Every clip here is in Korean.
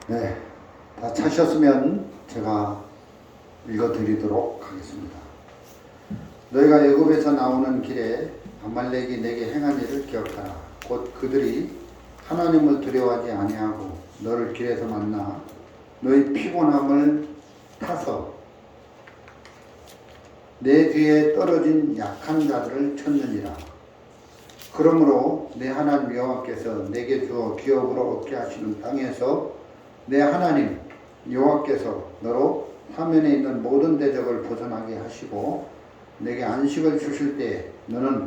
네, 다 차셨으면 제가 읽어드리도록 하겠습니다. 너희가 애굽에서 나오는 길에 아말렉이 내게 행한 일을 기억하라. 곧 그들이 하나님을 두려워하지 아니하고 너를 길에서 만나 너희 피곤함을 타서 내 뒤에 떨어진 약한 자들을 쳤느니라. 그러므로 내 하나님 여호와께서 내게 주어 기업으로 얻게 하시는 땅에서 내 하나님 여호와께서 너로 사면에 있는 모든 대적을 벗어나게 하시고 내게 안식을 주실 때 너는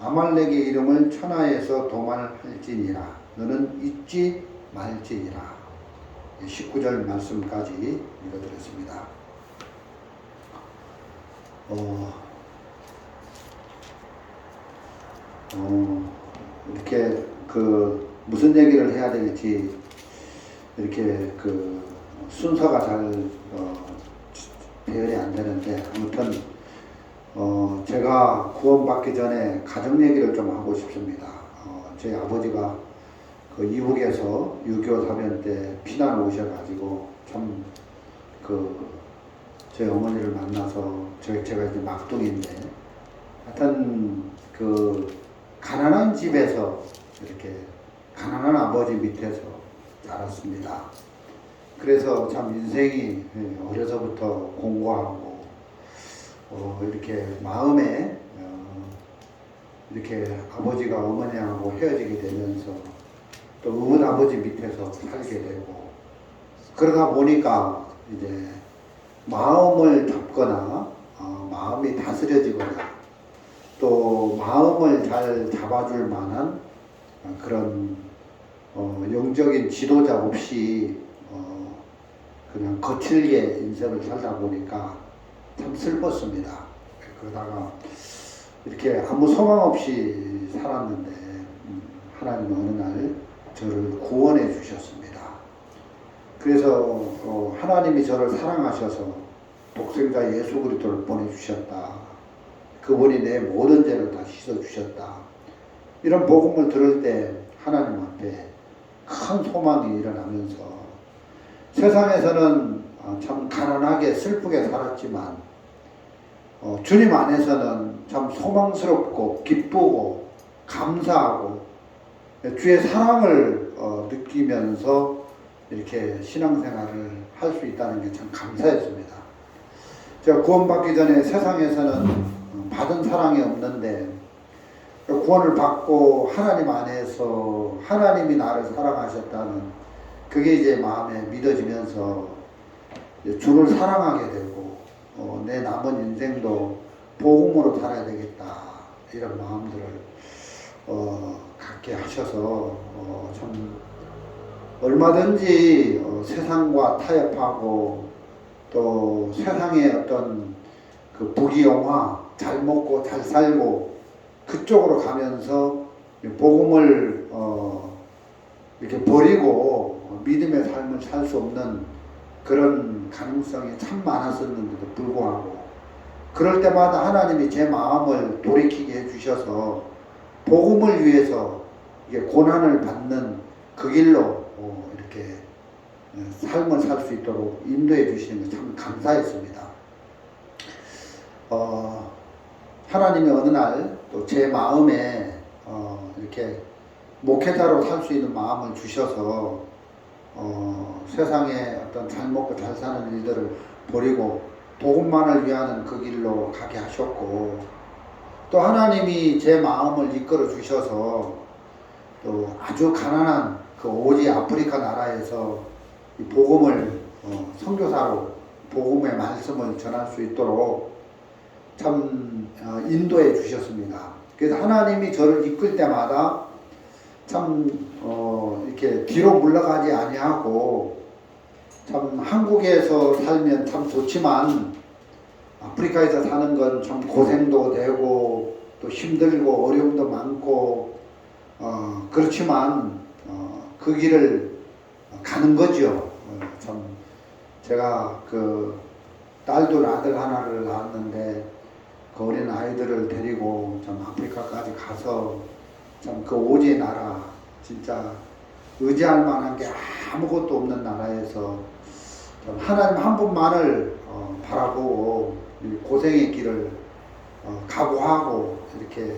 아말렉의 이름을 천하에서 도말할지니라. 너는 잊지 말지니라. 19절 말씀까지 읽어드렸습니다. 이렇게 무슨 얘기를 해야 될지 이렇게 순서가 잘 배열이 안 되는데, 아무튼 제가 구원받기 전에 가정 얘기를 좀 하고 싶습니다. 제 아버지가 이북에서 6.25 사변 때 피난 오셔가지고 참 제 어머니를 만나서 제가 이제 막둥이인데, 하여튼 가난한 집에서 이렇게 가난한 아버지 밑에서 자랐습니다. 그래서 참 인생이 어려서부터 공부하고 이렇게 마음에 이렇게 아버지가 어머니하고 헤어지게 되면서 또 어머니 아버지 밑에서 살게 되고, 그러다 보니까 이제 마음을 잡거나 마음이 다스려지거나 또 마음을 잘 잡아줄 만한 그런 영적인 지도자 없이 그냥 거칠게 인생을 살다 보니까 참 슬펐습니다. 그러다가 이렇게 아무 소망 없이 살았는데 하나님은 어느 날 저를 구원해 주셨습니다. 그래서 하나님이 저를 사랑하셔서 독생자 예수 그리스도를 보내주셨다. 그분이 내 모든 죄를 다 씻어주셨다. 이런 복음을 들을 때 하나님 앞에 큰 소망이 일어나면서 세상에서는 참 가난하게 슬프게 살았지만 주님 안에서는 참 소망스럽고 기쁘고 감사하고 주의 사랑을 느끼면서 이렇게 신앙생활을 할 수 있다는 게 참 감사했습니다. 제가 구원받기 전에 세상에서는 받은 사랑이 없는데 구원을 받고 하나님 안에서 하나님이 나를 사랑하셨다는 그게 이제 마음에 믿어지면서 주를 사랑하게 되고 내 남은 인생도 복음으로 살아야 되겠다, 이런 마음들을 갖게 하셔서 참 얼마든지 세상과 타협하고 또 세상의 어떤 부귀영화, 잘 먹고 잘 살고 그쪽으로 가면서 복음을 이렇게 버리고 믿음의 삶을 살 수 없는 그런 가능성이 참 많았었는데도 불구하고, 그럴 때마다 하나님이 제 마음을 돌이키게 해주셔서 복음을 위해서 이게 고난을 받는 그 길로 이렇게 삶을 살 수 있도록 인도해 주시는 게 참 감사했습니다. 하나님이 어느 날 또 제 마음에 이렇게 목회자로 살 수 있는 마음을 주셔서 세상에 어떤 잘 먹고 잘 사는 일들을 버리고 복음만을 위하는 그 길로 가게 하셨고, 또 하나님이 제 마음을 이끌어 주셔서 또 아주 가난한 오지 아프리카 나라에서 이 복음을 선교사로 복음의 말씀을 전할 수 있도록 참 인도해 주셨습니다. 그래서 하나님이 저를 이끌 때마다 참 이렇게 뒤로 물러가지 아니하고, 참 한국에서 살면 참 좋지만 아프리카에서 사는 건 참 고생도 되고 또 힘들고 어려움도 많고 그렇지만 그 길을 가는 거죠. 참 제가 딸도 아들 하나를 낳았는데 그 어린 아이들을 데리고 참 아프리카까지 가서 참 오지의 나라 진짜 의지할 만한 게 아무것도 없는 나라에서 좀 하나님 한 분만을 바라보고 고생의 길을 각오하고 이렇게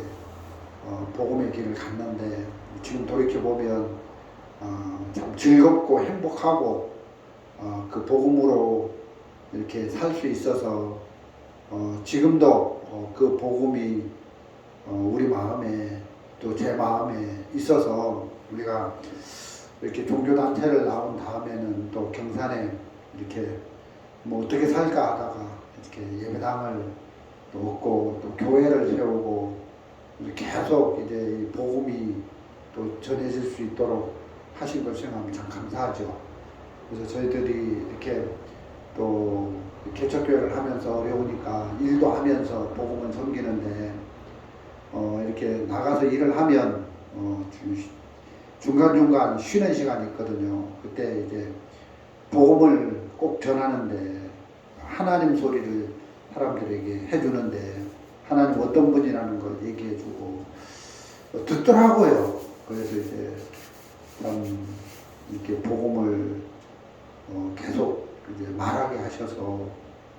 복음의 길을 갔는데 지금 돌이켜보면 참 즐겁고 행복하고 그 복음으로 이렇게 살 수 있어서 지금도 그 복음이 우리 마음에 또 제 마음에 있어서 우리가 이렇게 종교단체를 나온 다음에는 또 경산에 이렇게 뭐 어떻게 살까 하다가 이렇게 예배당을 또 얻고 또 교회를 세우고 계속 이제 이 복음이 또 전해질 수 있도록 하신 걸 생각하면 참 감사하죠. 그래서 저희들이 이렇게 또 개척교회를 하면서 어려우니까 일도 하면서 복음을 섬기는데 이렇게 나가서 일을 하면 중간중간 쉬는 시간이 있거든요. 그때 이제 복음을 꼭 전하는데 하나님 소리를 사람들에게 해주는데 하나님 어떤 분이라는 걸 얘기해주고 듣더라고요. 그래서 이제 참 이렇게 복음을 계속 이제 말하게 하셔서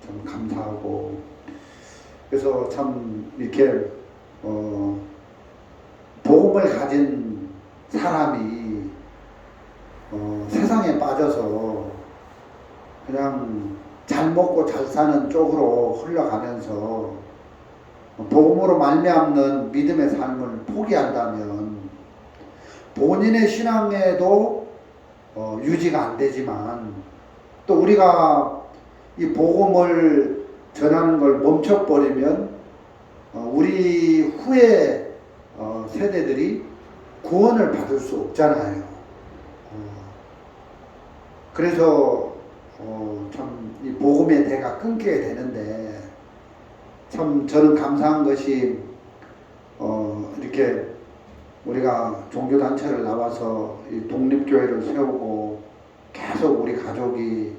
참 감사하고 그래서 참 이렇게 복음을 가진 사람이 세상에 빠져서 그냥 잘 먹고 잘 사는 쪽으로 흘러가면서 복음으로 말미암는 믿음의 삶을 포기한다면 본인의 신앙에도 유지가 안 되지만 또 우리가 이 복음을 전하는 걸 멈춰버리면 우리 후에 세대들이 구원을 받을 수 없잖아요. 그래서 참 이 복음의 대가 끊기게 되는데 참 저는 감사한 것이 이렇게 우리가 종교단체를 나와서 이 독립교회를 세우고 계속 우리 가족이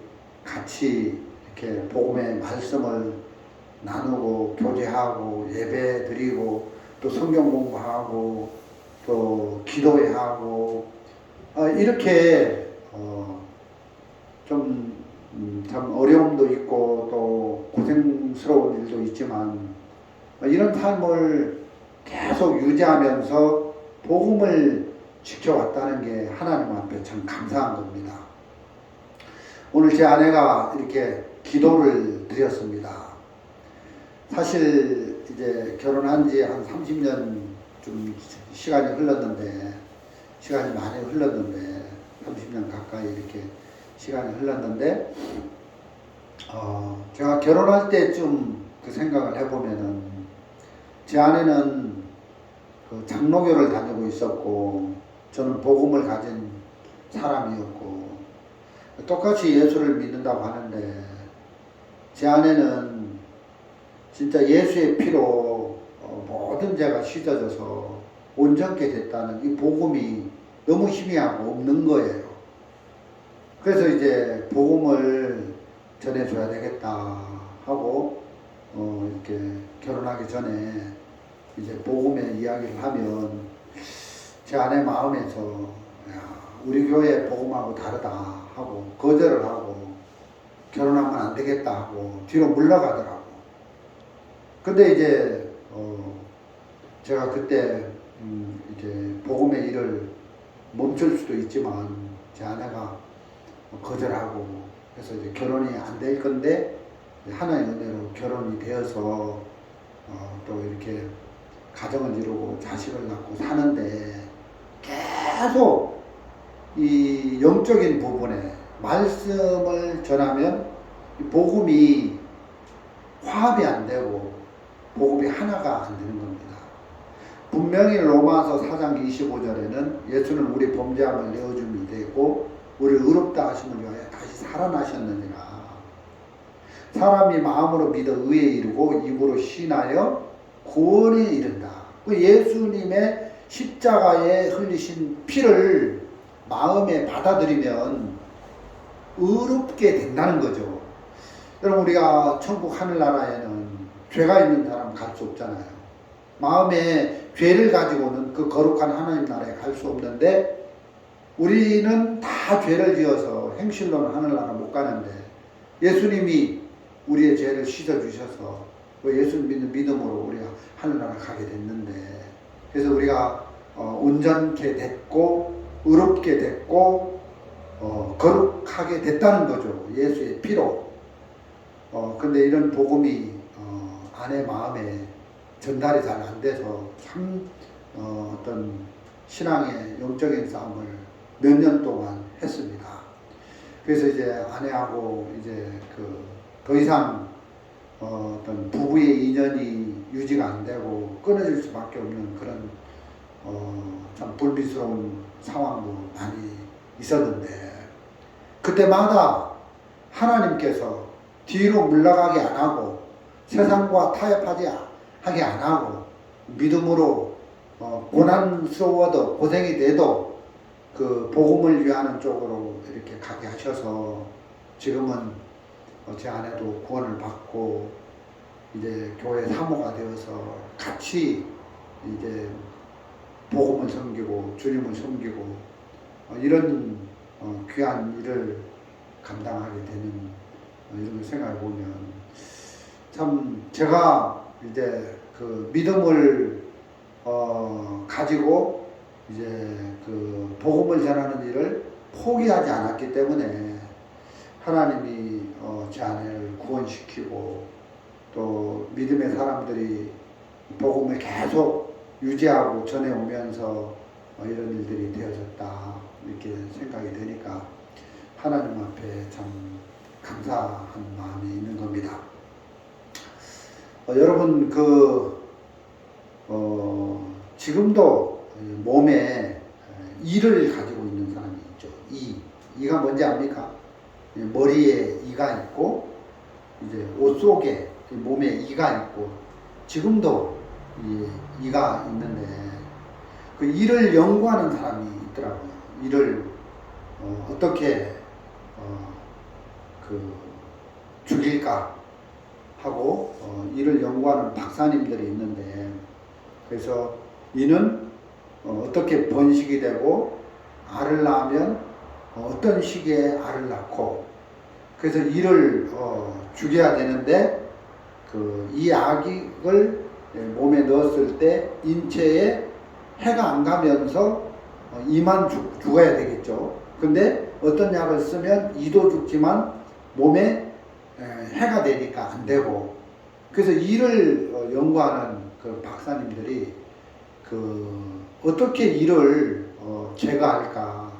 같이 이렇게 복음의 말씀을 나누고 교제하고 예배 드리고 또 성경 공부하고 또 기도회 하고 이렇게 좀 참 어려움도 있고 또 고생스러운 일도 있지만 이런 삶을 계속 유지하면서 복음을 지켜왔다는 게 하나님 앞에 참 감사한 겁니다. 오늘 제 아내가 이렇게 기도를 드렸습니다. 사실 이제 결혼한 지 한 30년 좀 시간이 많이 흘렀는데 30년 가까이 이렇게 시간이 흘렀는데 제가 결혼할 때쯤 그 생각을 해보면은 제 아내는 그 장로교를 다니고 있었고 저는 복음을 가진 사람이었고 똑같이 예수를 믿는다고 하는데 제 아내는 진짜 예수의 피로 모든 죄가 씻어져서 온전케 됐다는 이 복음이 너무 희미하고 없는 거예요. 그래서 이제 복음을 전해줘야 되겠다 하고 이렇게 결혼하기 전에 이제 복음의 이야기를 하면 제 아내 마음에서 야, 우리 교회 복음하고 다르다 하고 거절을 하고 결혼하면 안 되겠다 하고 뒤로 물러가더라고. 근데 이제 제가 그때 이제 복음의 일을 멈출 수도 있지만 제 아내가 거절하고 그래서 이제 결혼이 안 될 건데 하나의 은혜로 결혼이 되어서 또 이렇게 가정을 이루고 자식을 낳고 사는데 계속 이 영적인 부분에 말씀을 전하면 복음이 화합이 안 되고 복음이 하나가 안 되는 겁니다. 분명히 로마서 4장 25절에는 예수는 우리 범죄함을 내어줌이 되고 우리를 의롭다 하심을 위하여 다시 살아나셨느니라. 사람이 마음으로 믿어 의에 이르고 입으로 신하여 구원에 이른다. 그 예수님의 십자가에 흘리신 피를 마음에 받아들이면 의롭게 된다는 거죠. 여러분 우리가 천국 하늘나라에는 죄가 있는 사람 갈 수 없잖아요. 마음에 죄를 가지고는 그 거룩한 하나님 나라에 갈 수 없는데 우리는 다 죄를 지어서 행실로는 하늘나라 못 가는데 예수님이 우리의 죄를 씻어주셔서 예수 믿는 믿음으로 우리가 하늘나라 가게 됐는데, 그래서 우리가 온전케 됐고 의롭게 됐고 거룩하게 됐다는 거죠. 예수의 피로. 근데 이런 복음이 아내 마음에 전달이 잘 안 돼서 참 어떤 신앙의 영적인 싸움을 몇 년 동안 했습니다. 그래서 이제 아내하고 이제 더 이상 어떤 부부의 인연이 유지가 안 되고 끊어질 수밖에 없는 그런 참 불미스러운 상황도 많이 있었는데, 그때마다 하나님께서 뒤로 물러가게 안 하고 세상과 타협하게 안 하고 믿음으로 고난스러워도 고생이 돼도 그 복음을 위하는 쪽으로 이렇게 가게 하셔서 지금은 제 아내도 구원을 받고 이제 교회 사모가 되어서 같이 이제 복음을 섬기고 주님을 섬기고 이런 귀한 일을 감당하게 되는 이런 걸 생각해 보면 참 제가 이제 그 믿음을 가지고 이제 그 복음을 전하는 일을 포기하지 않았기 때문에 하나님이 제 아내를 구원시키고 또 믿음의 사람들이 복음을 계속 유지하고 전해오면서 이런 일들이 되어졌다 이렇게 생각이 되니까 하나님 앞에 참 감사한 마음이 있는 겁니다. 여러분 지금도 몸에 이를 가지고 있는 사람이 있죠. 이가 뭔지 압니까? 머리에 이가 있고 이제 옷 속에 몸에 이가 있고 지금도 이가 있는데 그 이를 연구하는 사람이 있더라고요. 이를 어떻게 죽일까 하고 이를 연구하는 박사님들이 있는데, 그래서 이는 어떻게 번식이 되고 알을 낳으면 어떤 시기에 알을 낳고, 그래서 이를 죽여야 되는데 이 약을 몸에 넣었을 때 인체에 해가 안 가면서 이만 죽어야 되겠죠. 근데 어떤 약을 쓰면 이도 죽지만 몸에 해가 되니까 안 되고, 그래서 이를 연구하는 그 박사님들이 어떻게 이를 제거할까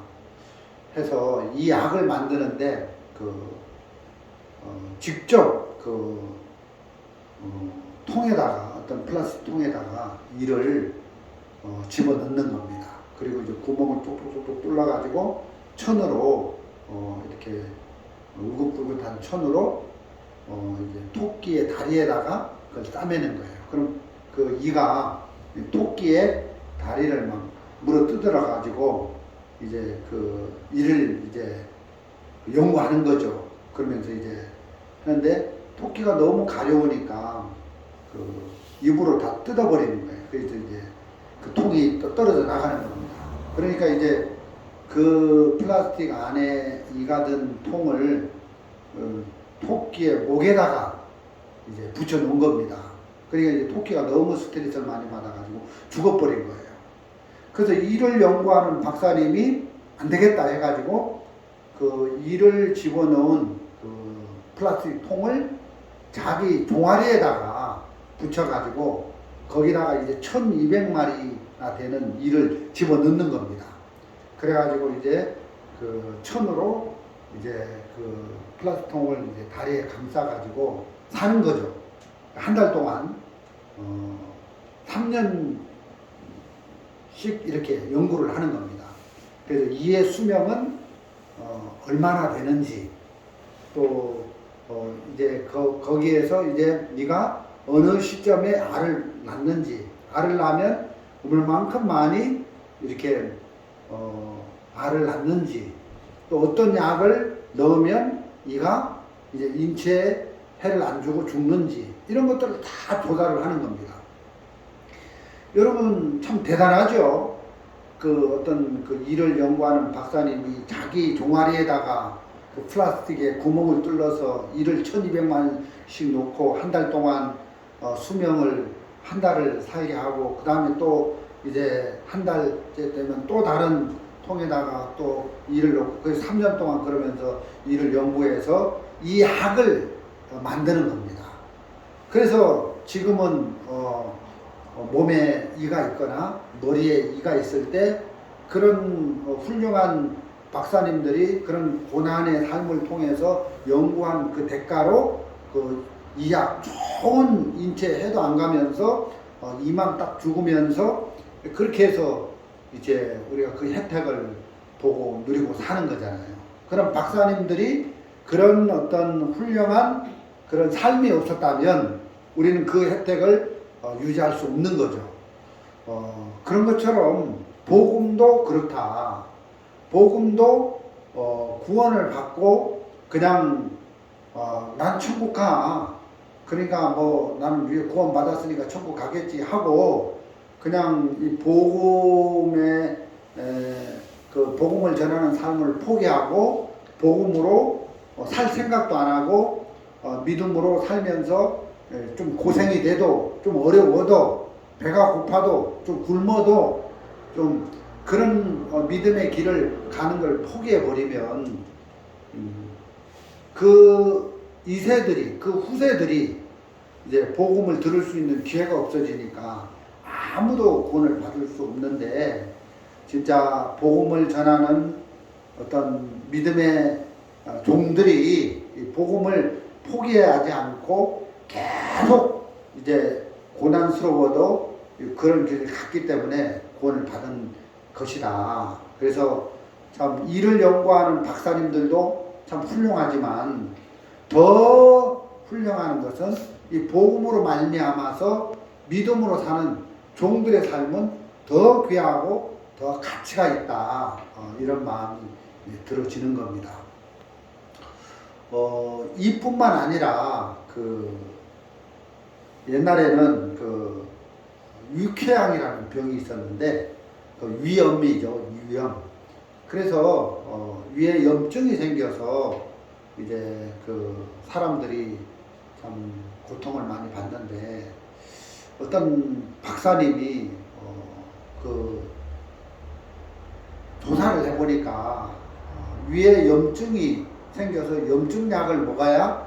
해서 이 약을 만드는데 직접 통에다가 어떤 플라스틱 통에다가 이를 집어넣는 겁니다. 그리고 이제 구멍을 뚝뚝뚝뚝 뚫어가지고 천으로 이렇게 울긋불긋한 천으로 이제 토끼의 다리에다가 그걸 싸매는 거예요. 그럼 그 이가 토끼의 다리를 막 물어 뜯어라 가지고 이제 이를 이제 연구하는 거죠. 그러면서 이제 하는데 토끼가 너무 가려우니까 입으로 다 뜯어버리는 거예요. 그래서 이제 그 통이 떨어져 나가는 겁니다. 그러니까 이제 그 플라스틱 안에 이가 든 통을 토끼의 목에다가 이제 붙여 놓은 겁니다. 그러니까 이제 토끼가 너무 스트레스를 많이 받아가지고 죽어버린 거예요. 그래서 이를 연구하는 박사님이 안 되겠다 해가지고 이를 집어넣은 플라스틱 통을 자기 종아리에다가 붙여가지고 거기다가 이제 1200마리나 되는 이를 집어넣는 겁니다. 그래가지고 이제 천으로 이제 플라스틱 통을 이제 다리에 감싸가지고 사는 거죠. 한 달 동안 3년씩 이렇게 연구를 하는 겁니다. 그래서 이의 수명은 얼마나 되는지, 또 이제 거기에서 이제 네가 어느 시점에 알을 낳는지, 알을 낳으면 얼마만큼 많이 이렇게 알을 낳는지, 또 어떤 약을 넣으면 이가 이제 인체에 해를 안 주고 죽는지, 이런 것들을 다 조사를 하는 겁니다. 여러분 참 대단하죠. 그 어떤 그 이를 연구하는 박사님이 자기 종아리에다가 그 플라스틱에 구멍을 뚫어서 이를 1200만씩 놓고 한 달 동안 수명을 한 달을 살게 하고 그 다음에 또 이제 한 달째 되면 또 다른 통에다가 또 이를 넣고 그래서 3년 동안 그러면서 이를 연구해서 이 약을 만드는 겁니다. 그래서 지금은 몸에 이가 있거나 머리에 이가 있을 때 그런 훌륭한 박사님들이 그런 고난의 삶을 통해서 연구한 그 대가로 그 이 약 좋은 인체 해도 안 가면서 이만 딱 죽으면서 그렇게 해서 이제 우리가 그 혜택을 보고 누리고 사는 거잖아요. 그런 박사님들이 그런 어떤 훌륭한 그런 삶이 없었다면 우리는 그 혜택을 유지할 수 없는 거죠. 그런 것처럼 복음도 그렇다. 복음도 구원을 받고 그냥 난 천국 가. 그러니까 뭐 나는 위에 구원 받았으니까 천국 가겠지 하고 그냥 이 복음의 그 복음을 전하는 삶을 포기하고 복음으로 살 생각도 안 하고 믿음으로 살면서 좀 고생이 돼도 좀 어려워도 배가 고파도 좀 굶어도 좀 그런 믿음의 길을 가는 걸 포기해 버리면 그 2세들이 그 후세들이 이제 복음을 들을 수 있는 기회가 없어지니까 아무도 구원을 받을 수 없는데 진짜 복음을 전하는 어떤 믿음의 종들이 복음을 포기하지 않고 계속 이제 고난스러워도 그런 길을 갔기 때문에 구원을 받은 것이다. 그래서 참 이를 연구하는 박사님들도 참 훌륭하지만 더 훌륭한 것은 이 복음으로 말미암아서 믿음으로 사는 종들의 삶은 더 귀하고 더 가치가 있다. 이런 마음이 들어지는 겁니다. 이뿐만 아니라 그 옛날에는 그 위궤양이라는 병이 있었는데 그 위염이죠. 위염. 그래서 위에 염증이 생겨서 이제 그 사람들이 참 고통을 많이 받는데 어떤 박사님이 그 조사를 해보니까 위에 염증이 생겨서 염증약을 먹어야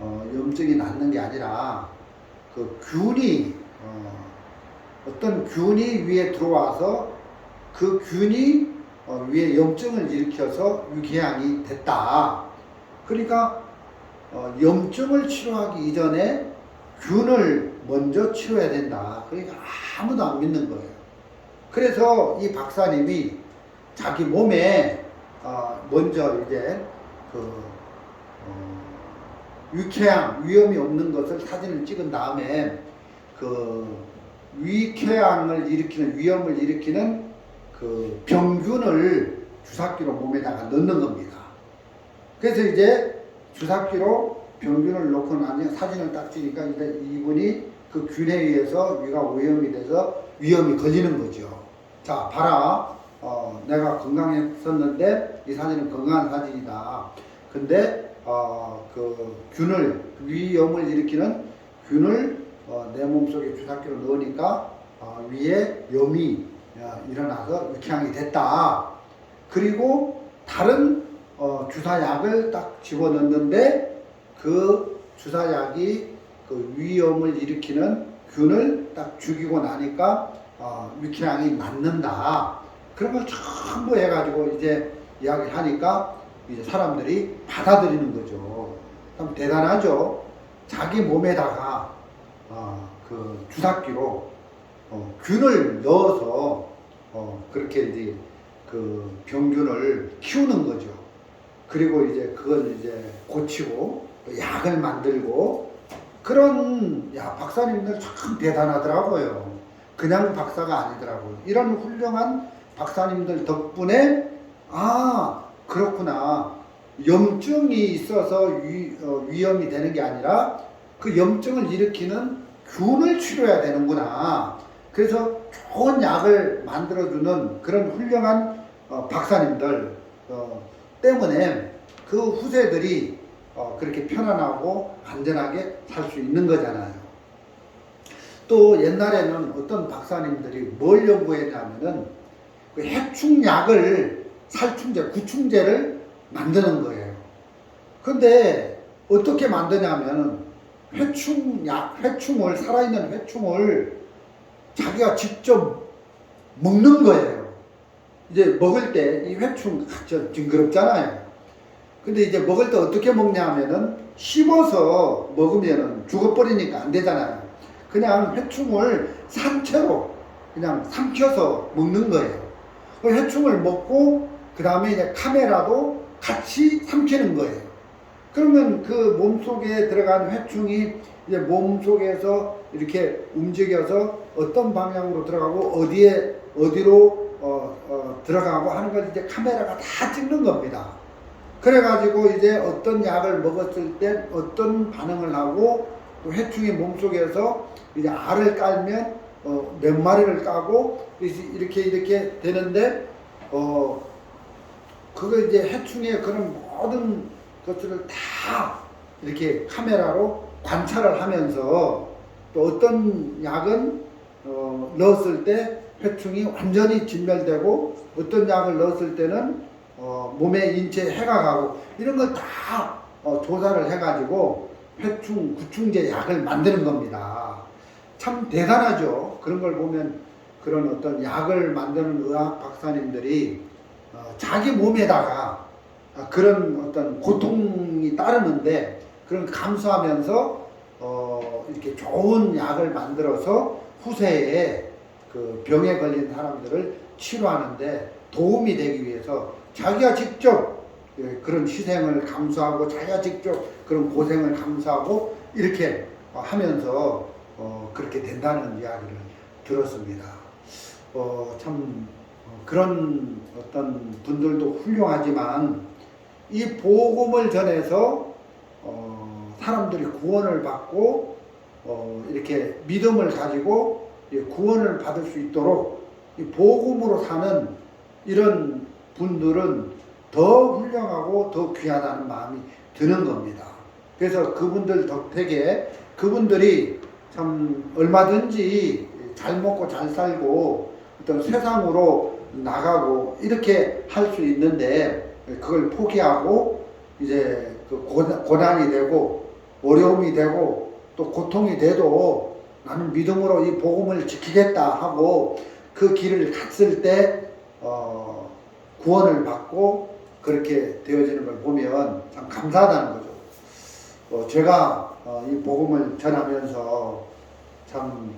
염증이 낫는 게 아니라 그 균이 어떤 균이 위에 들어와서 그 균이 위에 염증을 일으켜서 위궤양이 됐다. 그러니까 염증을 치료하기 이전에 균을 먼저 치료해야 된다. 그러니까 아무도 안 믿는 거예요. 그래서 이 박사님이 자기 몸에 먼저 이제 그 위궤양 위험이 없는 것을 사진을 찍은 다음에 그 위궤양을 일으키는 위험을 일으키는 그 병균을 주사기로 몸에다가 넣는 겁니다. 그래서 이제 주사기로 병균을 넣고 나니 사진을 딱 찍으니까 이제 이분이 그 균에 의해서 위가 오염이 돼서 위험이 걸리는 거죠. 자, 봐라. 내가 건강했었는데 이 사진은 건강한 사진이다. 근데 그 균을 위염을 일으키는 균을 내 몸속에 주사기로 넣으니까 위에 염이 일어나서 위궤양이 됐다. 그리고 다른 주사약을 딱 집어넣는데 그 주사약이 그 위염을 일으키는 균을 딱 죽이고 나니까 위궤양이 낫는다. 그런 걸 전부 해가지고 이제 이야기를 하니까 이제 사람들이 받아들이는 거죠. 참 대단하죠. 자기 몸에다가 그 주사기로 균을 넣어서 그렇게 이제 그 병균을 키우는 거죠. 그리고 이제 그걸 이제 고치고 약을 만들고 그런 박사님들 참 대단하더라고요. 그냥 박사가 아니더라고요. 이런 훌륭한 박사님들 덕분에 그렇구나. 염증이 있어서 위험이 되는 게 아니라 그 염증을 일으키는 균을 치료해야 되는구나. 그래서 좋은 약을 만들어주는 그런 훌륭한 박사님들 때문에 그 후세들이 그렇게 편안하고 안전하게 살 수 있는 거잖아요. 또 옛날에는 어떤 박사님들이 뭘 연구했냐면은 그 해충약을 살충제, 구충제를 만드는 거예요. 근데 어떻게 만드냐면 회충을, 살아있는 회충을 자기가 직접 먹는 거예요. 이제 먹을 때 이 회충 징그럽잖아요. 근데 이제 먹을 때 어떻게 먹냐면은 씹어서 먹으면은 죽어버리니까 안 되잖아요. 그냥 회충을 산채로 그냥 삼켜서 먹는 거예요. 그 회충을 먹고 그 다음에 이제 카메라도 같이 삼키는 거예요. 그러면 그 몸속에 들어간 회충이 이제 몸속에서 이렇게 움직여서 어떤 방향으로 들어가고 어디로 들어가고 하는 걸 이제 카메라가 다 찍는 겁니다. 그래가지고 이제 어떤 약을 먹었을 때 어떤 반응을 하고 또 해충이 몸속에서 이제 알을 깔면 몇 마리를 까고 이렇게 되는데 그거 이제 해충의 그런 모든 것들을 다 이렇게 카메라로 관찰을 하면서 또 어떤 약은 넣었을 때 회충이 완전히 진멸되고 어떤 약을 넣었을 때는 몸에 인체에 해가 가고 이런 걸 다 조사를 해가지고 회충, 구충제 약을 만드는 겁니다. 참 대단하죠. 그런 걸 보면 그런 어떤 약을 만드는 의학 박사님들이 자기 몸에다가 그런 어떤 고통이 따르는데 그런 감수하면서 이렇게 좋은 약을 만들어서 후세에 그 병에 걸린 사람들을 치료하는데 도움이 되기 위해서 자기가 직접 그런 희생을 감수하고 자기가 직접 그런 고생을 감수하고 이렇게 하면서 그렇게 된다는 이야기를 들었습니다. 참 그런 어떤 분들도 훌륭하지만 이 복음을 전해서 사람들이 구원을 받고 이렇게 믿음을 가지고 구원을 받을 수 있도록 이 복음으로 사는 이런 분들은 더 훌륭하고 더 귀하다는 마음이 드는 겁니다. 그래서 그분들 덕택에 그분들이 참 얼마든지 잘 먹고 잘 살고 어떤 세상으로 나가고 이렇게 할 수 있는데 그걸 포기하고 이제 그 고난이 되고 어려움이 되고 또 고통이 돼도 나는 믿음으로 이 복음을 지키겠다 하고 그 길을 갔을 때 구원을 받고 그렇게 되어지는 걸 보면 참 감사하다는 거죠. 제가 이 복음을 전하면서 참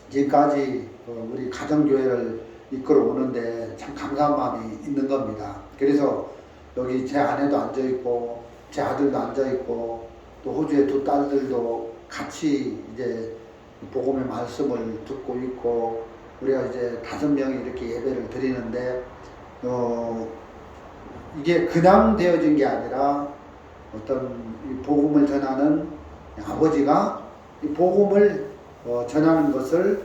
지금까지 우리 가정교회를 이끌어 오는데 참 감사한 마음이 있는 겁니다. 그래서 여기 제 아내도 앉아있고 제 아들도 앉아있고 또 호주의 두 딸들도 같이 이제 복음의 말씀을 듣고 있고 우리가 이제 5명이 이렇게 예배를 드리는데 이게 그냥 되어진 게 아니라 어떤 이 복음을 전하는 아버지가 이 복음을 전하는 것을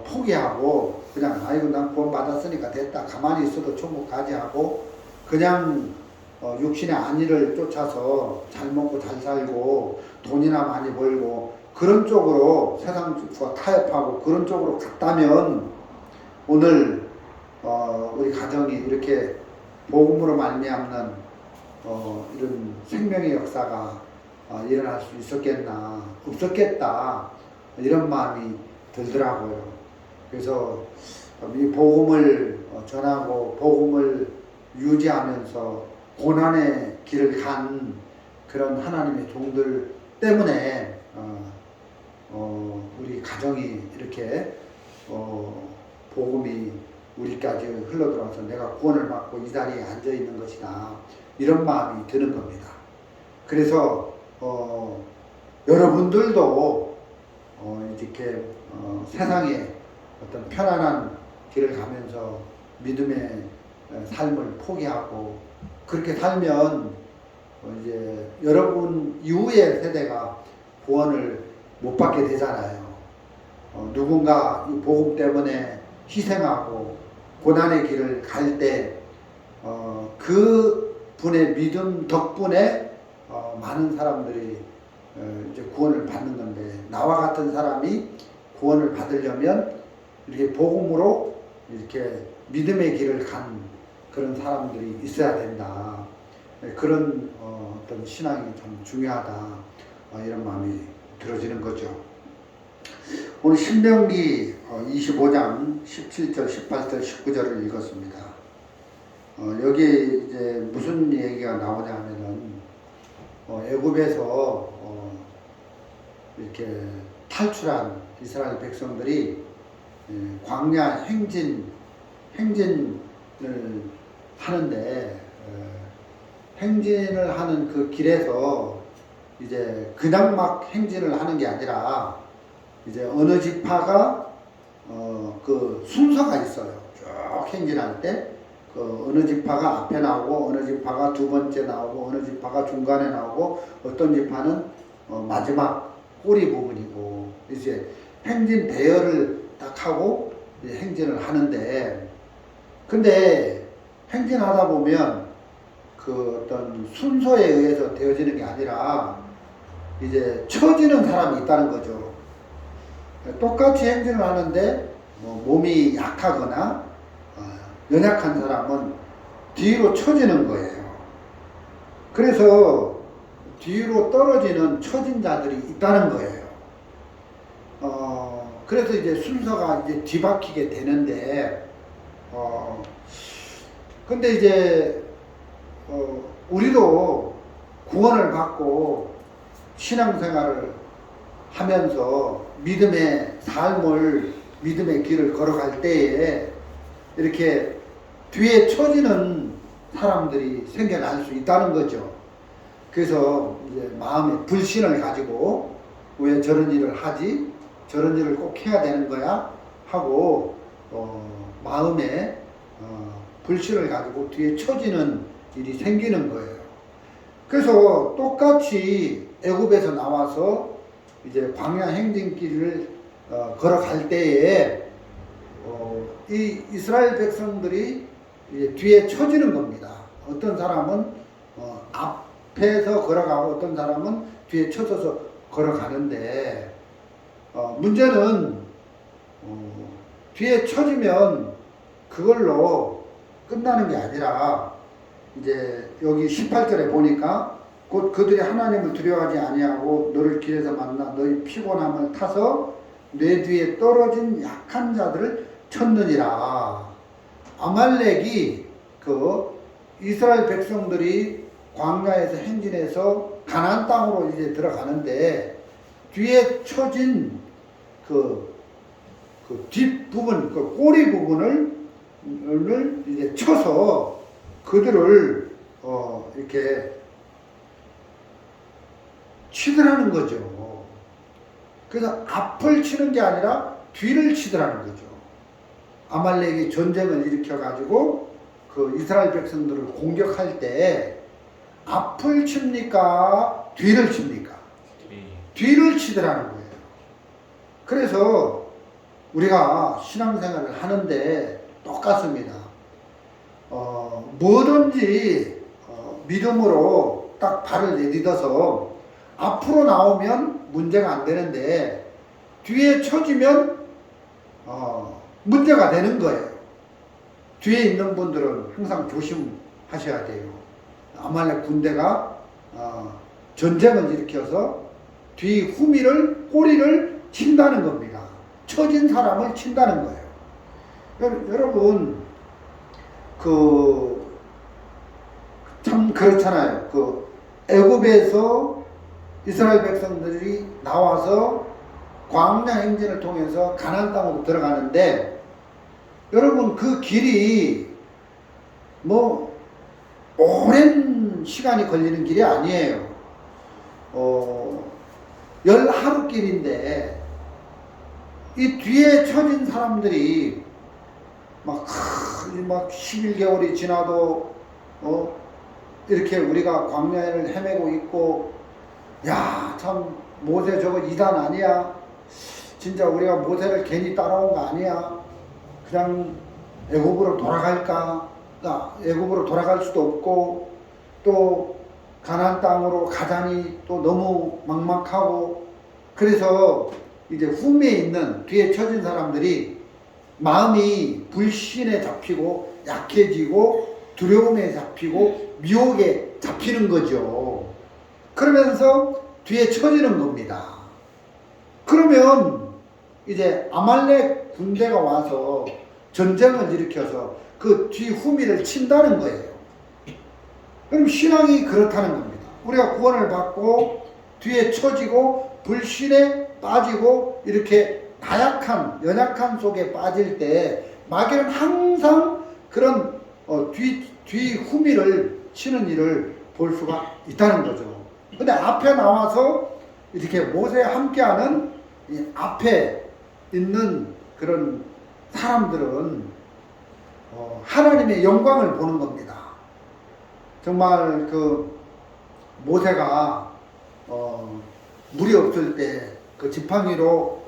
포기하고 그냥 아이고 난 구원 받았으니까 됐다 가만히 있어도 천국 가지 하고 그냥 육신의 안위를 쫓아서 잘 먹고 잘 살고 돈이나 많이 벌고 그런 쪽으로 세상과 타협하고 그런 쪽으로 갔다면 오늘 우리 가정이 이렇게 복음으로 말미암는 이런 생명의 역사가 일어날 수 있었겠나 없었겠다 이런 마음이 들더라고요. 그래서 이 복음을 전하고 복음을 유지하면서 고난의 길을 간 그런 하나님의 종들 때문에 우리 가정이 이렇게 복음이 우리까지 흘러들어와서 내가 구원을 받고 이 자리에 앉아 있는 것이다 이런 마음이 드는 겁니다. 그래서 여러분들도 이렇게 세상에 어떤 편안한 길을 가면서 믿음의 삶을 포기하고 그렇게 살면 이제 여러분 이후의 세대가 구원을 못 받게 되잖아요. 누군가 이 복음 때문에 희생하고 고난의 길을 갈 때 그 분의 믿음 덕분에 많은 사람들이 이제 구원을 받는 건데, 나와 같은 사람이 구원을 받으려면 이렇게 복음으로 이렇게 믿음의 길을 간 그런 사람들이 있어야 된다. 그런 어떤 신앙이 참 중요하다. 이런 마음이 들어지는 거죠. 오늘 신명기 25장 17절, 18절, 19절을 읽었습니다. 여기 이제 무슨 얘기가 나오냐 하면은 애굽에서 이렇게 탈출한 이스라엘 백성들이 광야 행진을 하는데, 행진을 하는 그 길에서 이제 그냥 막 행진을 하는 게 아니라 이제 어느 지파가 그 순서가 있어요. 쭉 행진할 때 그 어느 지파가 앞에 나오고, 어느 지파가 두 번째 나오고, 어느 지파가 중간에 나오고, 어떤 지파는 마지막 꼬리 부분이고, 이제 행진 대열을 딱 하고 행진을 하는데, 근데 행진하다 보면 그 어떤 순서에 의해서 되어지는 게 아니라 이제 처지는 사람이 있다는 거죠. 똑같이 행진을 하는데 몸이 약하거나 연약한 사람은 뒤로 처지는 거예요. 그래서 뒤로 떨어지는 처진 자들이 있다는 거예요. 그래서 이제 순서가 이제 뒤바뀌게 되는데, 근데 이제 우리도 구원을 받고 신앙생활을 하면서 믿음의 삶을, 믿음의 길을 걸어갈 때에 이렇게 뒤에 처지는 사람들이 생겨날 수 있다는 거죠. 그래서 이제 마음에 불신을 가지고 왜 저런 일을 하지? 저런 일을 꼭 해야 되는 거야? 하고 마음에 불신을 가지고 뒤에 처지는 일이 생기는 거예요. 그래서 똑같이 애굽에서 나와서 이제 광야 행진길을 걸어갈 때에 이 이스라엘 백성들이 이제 뒤에 처지는 겁니다. 어떤 사람은 앞에서 걸어가고, 어떤 사람은 뒤에 쳐서서 걸어가는데, 문제는 뒤에 처지면 그걸로 끝나는 게 아니라, 이제 여기 18절에 보니까 곧 그들이 하나님을 두려워하지 아니하고 너를 길에서 만나 너희 피곤함을 타서 내 뒤에 떨어진 약한 자들을 쳤느니라. 아말렉이 그 이스라엘 백성들이 광야에서 행진해서 가나안 땅으로 이제 들어가는데, 뒤에 처진 그 뒷부분, 그 꼬리 부분을 이제 쳐서 그들을 이렇게 치더라는 거죠. 그래서 앞을 치는 게 아니라 뒤를 치더라는 거죠. 아말렉이 전쟁을 일으켜가지고 그 이스라엘 백성들을 공격할 때 앞을 칩니까? 뒤를 칩니까? 뒤를 치더라는 거예요. 그래서 우리가 신앙생활을 하는데 똑같습니다. 뭐든지 믿음으로 딱 발을 내딛어서 앞으로 나오면 문제가 안 되는데 뒤에 처지면 문제가 되는 거예요. 뒤에 있는 분들은 항상 조심하셔야 돼요. 아말렉 군대가 전쟁을 일으켜서 뒤 후미를, 꼬리를 친다는 겁니다. 처진 사람을 친다는 거예요. 여러분, 참 그렇잖아요. 애굽에서 이스라엘 백성들이 나와서 광야 행진을 통해서 가나안 땅으로 들어가는데, 여러분 그 길이 뭐 오랜 시간이 걸리는 길이 아니에요. 10하루 길인데 이 뒤에 처진 사람들이 막 11개월이 지나도 이렇게 우리가 광야를 헤매고 있고, 야, 참 모세 저거 이단 아니야? 진짜 우리가 모세를 괜히 따라온 거 아니야? 그냥 애굽으로 돌아갈까? 애굽으로 돌아갈 수도 없고 또 가나안 땅으로 가자니 또 너무 막막하고 그래서 이제 후미에 있는 뒤에 처진 사람들이 마음이 불신에 잡히고 약해지고 두려움에 잡히고 미혹에 잡히는 거죠. 그러면서 뒤에 처지는 겁니다. 그러면 이제 아말렉 군대가 와서 전쟁을 일으켜서 그 뒤 후미를 친다는 거예요. 그럼 신앙이 그렇다는 겁니다. 우리가 구원을 받고 뒤에 처지고 불신에 빠지고 이렇게 연약한 속에 빠질 때 마귀는 항상 그런 뒤 후미를 치는 일을 볼 수가 있다는 거죠. 근데 앞에 나와서 이렇게 모세와 함께하는 이 앞에 있는 그런 사람들은 하나님의 영광을 보는 겁니다. 정말 그 모세가 물이 없을 때 그 지팡이로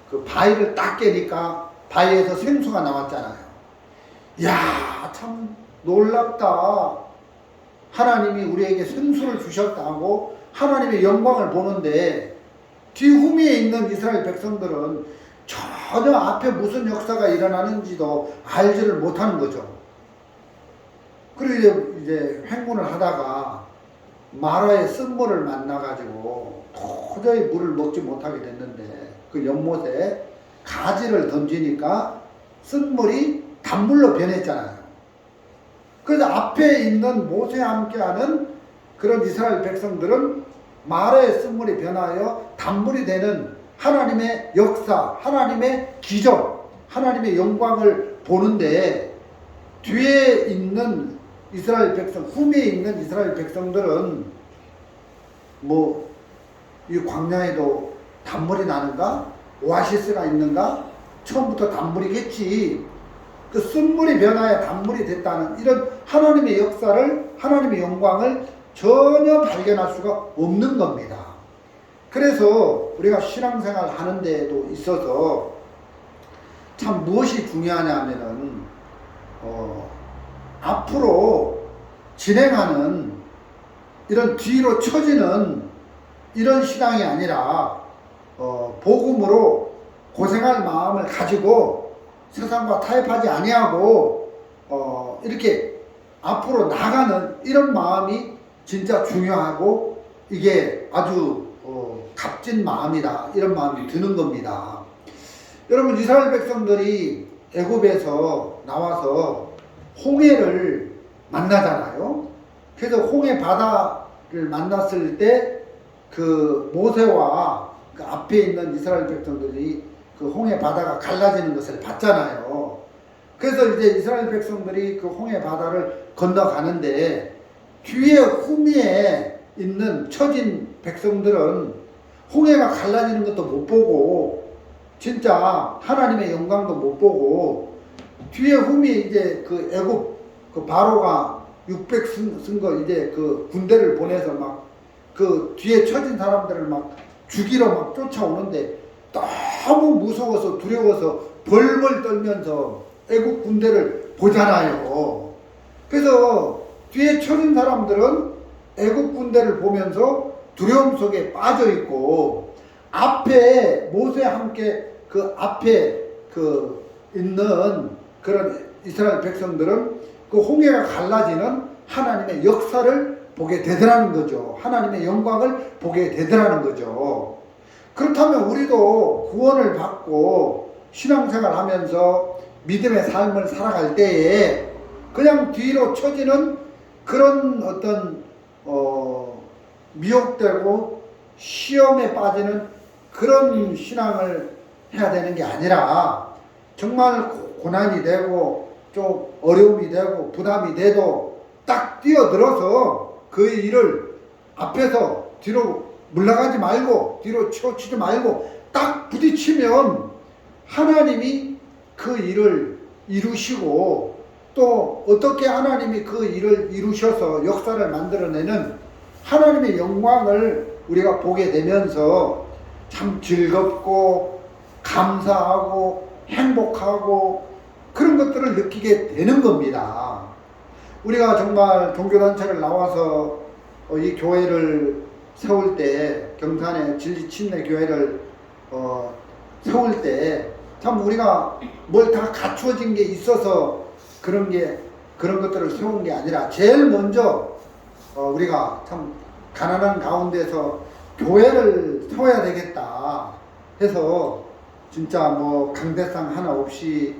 그 바위를 딱 깨니까 바위에서 생수가 나왔잖아요. 이야, 참 놀랍다. 하나님이 우리에게 생수를 주셨다고 하나님의 영광을 보는데 뒤후미에 있는 이스라엘 백성들은 전혀 앞에 무슨 역사가 일어나는지도 알지를 못하는 거죠. 그리고 이제 행군을 하다가 마라의 쓴물을 만나가지고 도저히 물을 먹지 못하게 됐는데 그 연못에 가지를 던지니까 쓴물이 단물로 변했잖아요. 그래서 앞에 있는 모세와 함께하는 그런 이스라엘 백성들은 마라의 쓴물이 변하여 단물이 되는 하나님의 역사, 하나님의 기적, 하나님의 영광을 보는데 뒤에 있는 이스라엘 백성, 후미에 있는 이스라엘 백성들은 이 광야에도 단물이 나는가? 오아시스가 있는가? 처음부터 단물이겠지. 그 쓴물이 변하여 단물이 됐다는 이런 하나님의 역사를, 하나님의 영광을 전혀 발견할 수가 없는 겁니다. 그래서 우리가 신앙생활 하는 데에도 있어서 참 무엇이 중요하냐면은 앞으로 진행하는 이런 뒤로 처지는 이런 신앙이 아니라 복음으로 고생할 마음을 가지고 세상과 타협하지 아니하고 이렇게 앞으로 나가는 이런 마음이 진짜 중요하고 이게 아주 값진 마음이다, 이런 마음이 드는 겁니다. 여러분, 이스라엘 백성들이 애굽에서 나와서 홍해를 만나잖아요. 그래서 홍해 바다를 만났을 때 그 모세와 그 앞에 있는 이스라엘 백성들이 그 홍해 바다가 갈라지는 것을 봤잖아요. 그래서 이제 이스라엘 백성들이 그 홍해 바다를 건너가는데 뒤에 후미에 있는 처진 백성들은 홍해가 갈라지는 것도 못 보고 진짜 하나님의 영광도 못 보고 뒤에 후미에 이제 그 애굽 그 바로가 600 쓴 거 이제 그 군대를 보내서 막 그 뒤에 처진 사람들을 막 죽이러 막 쫓아오는데 너무 무서워서 두려워서 벌벌 떨면서 애국 군대를 보잖아요. 그래서 뒤에 처진 사람들은 애국 군대를 보면서 두려움 속에 빠져 있고 앞에 모세와 함께 그 앞에 그 있는 그런 이스라엘 백성들은 그 홍해가 갈라지는 하나님의 역사를 보게 되더라는 거죠. 하나님의 영광을 보게 되더라는 거죠. 그렇다면 우리도 구원을 받고 신앙생활 하면서 믿음의 삶을 살아갈 때에 그냥 뒤로 처지는 그런 어떤 미혹되고 시험에 빠지는 그런 신앙을 해야 되는 게 아니라 정말 고난이 되고 좀 어려움이 되고 부담이 돼도 딱 뛰어들어서 그 일을 앞에서 뒤로 물러가지 말고 뒤로 치지 말고 딱 부딪히면 하나님이 그 일을 이루시고 또 어떻게 하나님이 그 일을 이루셔서 역사를 만들어내는 하나님의 영광을 우리가 보게 되면서 참 즐겁고 감사하고 행복하고 그런 것들을 느끼게 되는 겁니다. 우리가 정말 종교단체를 나와서 이 교회를 세울 때, 경산의 진리침례 교회를 세울 때 참 우리가 뭘 다 갖추어진 게 있어서 그런 것들을 세운 게 아니라 제일 먼저 우리가 참 가난한 가운데서 교회를 세워야 되겠다 해서 진짜 뭐 강대상 하나 없이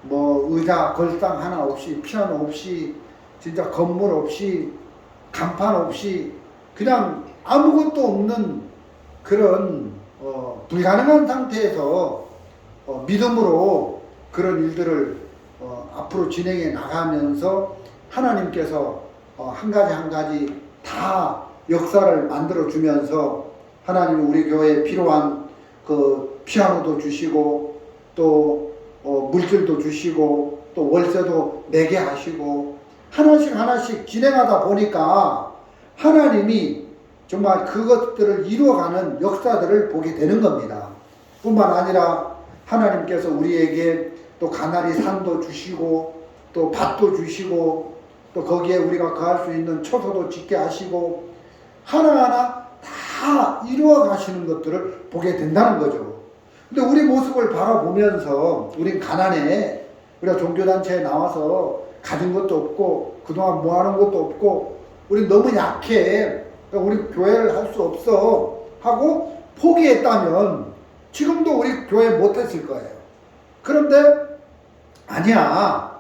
뭐 의자 걸상 하나 없이 피아노 없이 진짜 건물 없이 간판 없이 그냥 아무것도 없는 그런 불가능한 상태에서 믿음으로 그런 일들을 앞으로 진행해 나가면서 하나님께서 한 가지 한 가지 다 역사를 만들어 주면서 하나님이 우리 교회에 필요한 그 피아노도 주시고 또 물질도 주시고 또 월세도 내게 하시고 하나씩 하나씩 진행하다 보니까 하나님이 정말 그것들을 이루어가는 역사들을 보게 되는 겁니다. 뿐만 아니라 하나님께서 우리에게 또 가나리 산도 주시고 또 밭도 주시고 또 거기에 우리가 거할 수 있는 처소도 짓게 하시고 하나하나 다 이루어 가시는 것들을 보게 된다는 거죠. 근데 우리 모습을 바라보면서 우린 가난해. 우리가 종교단체에 나와서 가진 것도 없고 그동안 모아놓은 것도 없고 우린 너무 약해. 그러니까 우리 교회를 할 수 없어 하고 포기했다면 지금도 우리 교회 못했을 거예요. 그런데 아니야.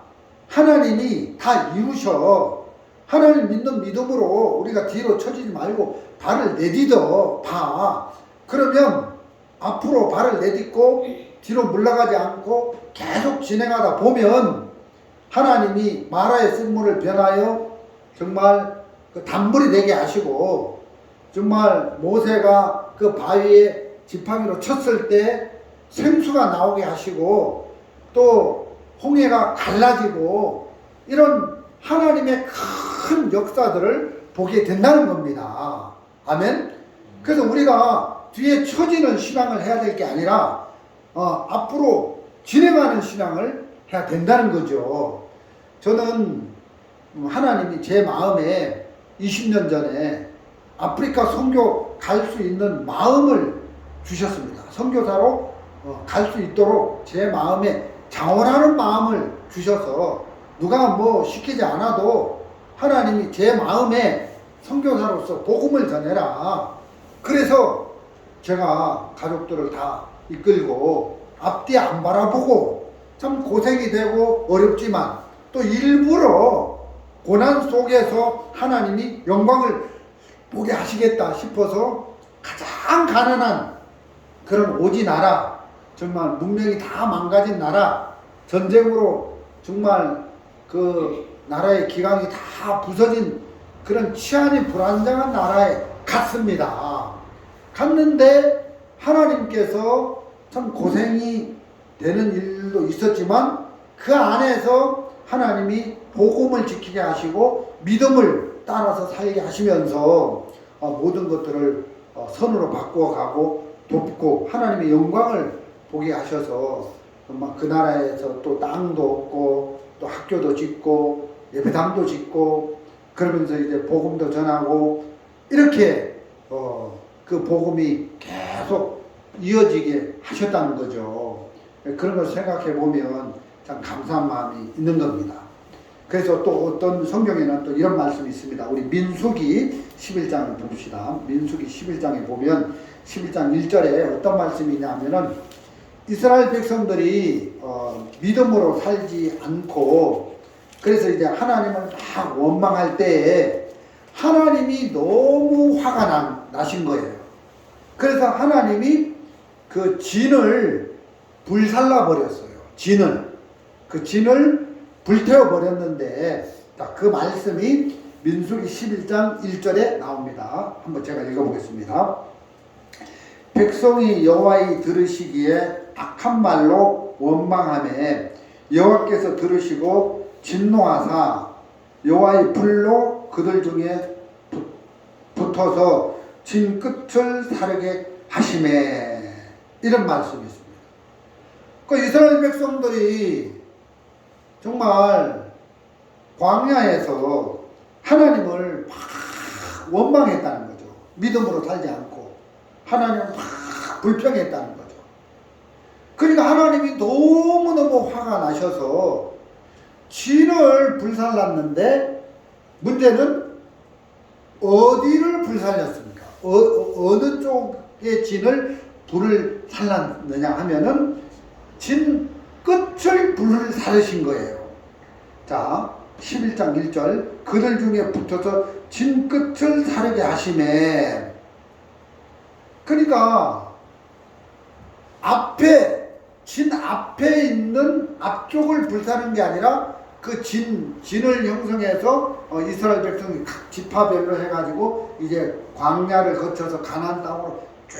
하나님이 다 이루셔. 하나님 믿는 믿음으로 우리가 뒤로 처지지 말고 발을 내딛어 봐. 그러면 앞으로 발을 내딛고 뒤로 물러가지 않고 계속 진행하다 보면 하나님이 마라의 쓴물을 변하여 정말 그 단물이 되게 하시고 정말 모세가 그 바위에 지팡이로 쳤을 때 생수가 나오게 하시고 또 홍해가 갈라지고 이런 하나님의 큰 역사들을 보게 된다는 겁니다. 아멘. 그래서 우리가 뒤에 처지는 신앙을 해야 될 게 아니라 앞으로 진행하는 신앙을 해야 된다는 거죠. 저는 하나님이 제 마음에 20년 전에 아프리카 선교 갈 수 있는 마음을 주셨습니다. 선교사로 갈 수 있도록 제 마음에 장원하는 마음을 주셔서 누가 뭐 시키지 않아도 하나님이 제 마음에 선교사로서 복음을 전해라. 그래서 제가 가족들을 다 이끌고 앞뒤 안 바라보고 참 고생이 되고 어렵지만 또 일부러 고난 속에서 하나님이 영광을 보게 하시겠다 싶어서 가장 가난한 그런 오지 나라, 정말 문명이 다 망가진 나라, 전쟁으로 정말 그 나라의 기강이 다 부서진 그런 치안이 불안정한 나라에 갔습니다. 갔는데 하나님께서 참 고생이 되는 일도 있었지만 그 안에서 하나님이 복음을 지키게 하시고 믿음을 따라서 살게 하시면서 모든 것들을 선으로 바꾸어가고 돕고 하나님의 영광을 보게 하셔서 정말 그 나라에서 또 땅도 얻고 또 학교도 짓고 예배당도 짓고 그러면서 이제 복음도 전하고 이렇게 그 복음이 계속 이어지게 하셨다는 거죠. 그런 걸 생각해 보면 참 감사한 마음이 있는 겁니다. 그래서 또 어떤 성경에는 또 이런 말씀이 있습니다. 우리 민수기 11장을 봅시다. 민수기 11장에 보면 11장 1절에 어떤 말씀이 있냐면은 이스라엘 백성들이 믿음으로 살지 않고 그래서 이제 하나님을 막 원망할 때에 하나님이 너무 화가 나신 거예요. 그래서 하나님이 그 진을 불살라 버렸어요. 그 진을 불태워 버렸는데 그 말씀이 민수기 11장 1절에 나옵니다. 한번 제가 읽어보겠습니다. 백성이 여호와의 들으시기에 악한 말로 원망하매 여호와께서 들으시고 진노하사 여호와의 불로 그들 중에 붙어서 진 끝을 사르게 하시매 이런 말씀이 있습니다. 그 이스라엘 백성들이 정말 광야에서 하나님을 막 원망했다는 거죠. 믿음으로 살지 않고 하나님을 막 불평했다는 거죠. 그러니까 하나님이 너무너무 화가 나셔서 진을 불살랐는데 문제는 어디를 불살렸습니까? 어느 쪽의 진을 불을 살랐느냐 하면은 진 끝을 불을 살으신 거예요. 자, 11장 1절 그들 중에 붙어서 진 끝을 사르게 하시매. 그러니까 진 앞에 있는 앞쪽을 불사는 게 아니라 그 진을 형성해서 이스라엘 백성이 각 지파별로 해가지고 이제 광야를 거쳐서 가나안 땅으로 쭉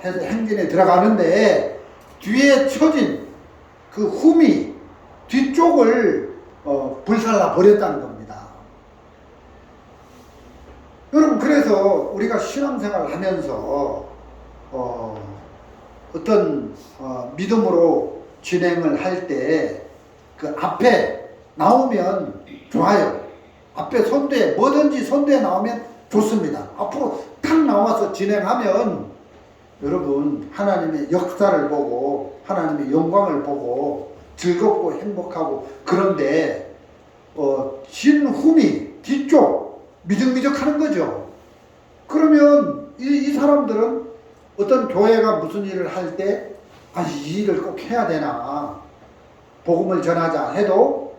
해서 행진에 들어가는데 뒤에 처진 그 흠이 뒤쪽을 불살라 버렸다는 겁니다. 여러분, 그래서 우리가 신앙생활을 하면서 어떤 믿음으로 진행을 할 때 그 앞에 나오면 좋아요. 앞에 선두에 뭐든지 선두에 나오면 좋습니다. 앞으로 탁 나와서 진행하면 여러분 하나님의 역사를 보고 하나님의 영광을 보고 즐겁고 행복하고, 그런데 진 흠이 뒤쪽 미적미적 하는 거죠. 그러면 이 사람들은 어떤 교회가 무슨 일을 할 때 이 일을 꼭 해야 되나, 복음을 전하자 해도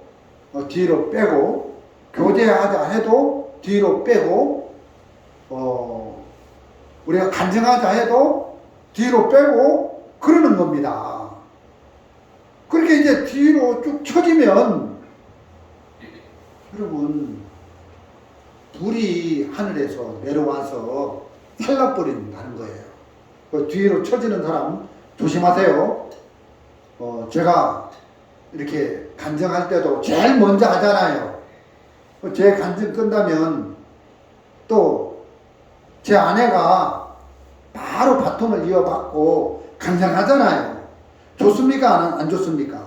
뒤로 빼고, 교제하자 해도 뒤로 빼고, 우리가 간증하자 해도 뒤로 빼고 그러는 겁니다. 그렇게 이제 뒤로 쭉 쳐지면 여러분 불이 하늘에서 내려와서 살라버린다는 거예요. 그 뒤로 쳐지는 사람 조심하세요. 제가 이렇게 간증할 때도 제일 먼저 하잖아요. 제 간증 끝나면 또 제 아내가 바로 바톤을 이어받고 간증하잖아요. 좋습니까? 안 좋습니까?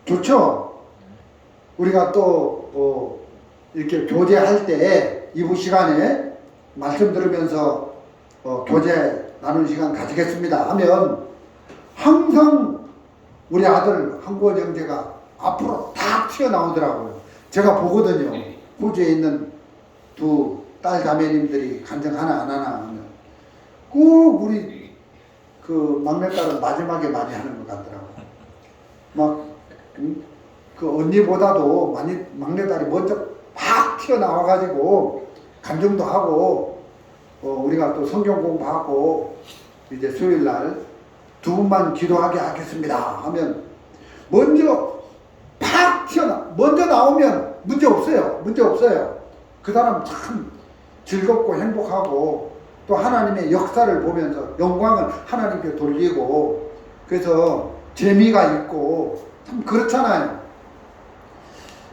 좋죠? 우리가 또 이렇게 교제할 때 이부 시간에 말씀 들으면서 교제 나누는 시간 가지겠습니다 하면 항상 우리 아들 한구원 형제가 앞으로 딱 튀어나오더라고요. 제가 보거든요. 호주에 있는 두 딸 자매님들이 간증 하나 안 하나 하면 꼭 우리 그 막내딸은 마지막에 많이 하는 것 같더라고요. 막 그 언니보다도 많이 막내딸이 먼저 막 튀어나와가지고 간증도 하고, 우리가 또 성경 공부하고 이제 수요일날 두 분만 기도하게 하겠습니다 하면 먼저 먼저 나오면 문제 없어요. 그 사람 참 즐겁고 행복하고 또 하나님의 역사를 보면서 영광을 하나님께 돌리고, 그래서 재미가 있고 참 그렇잖아요.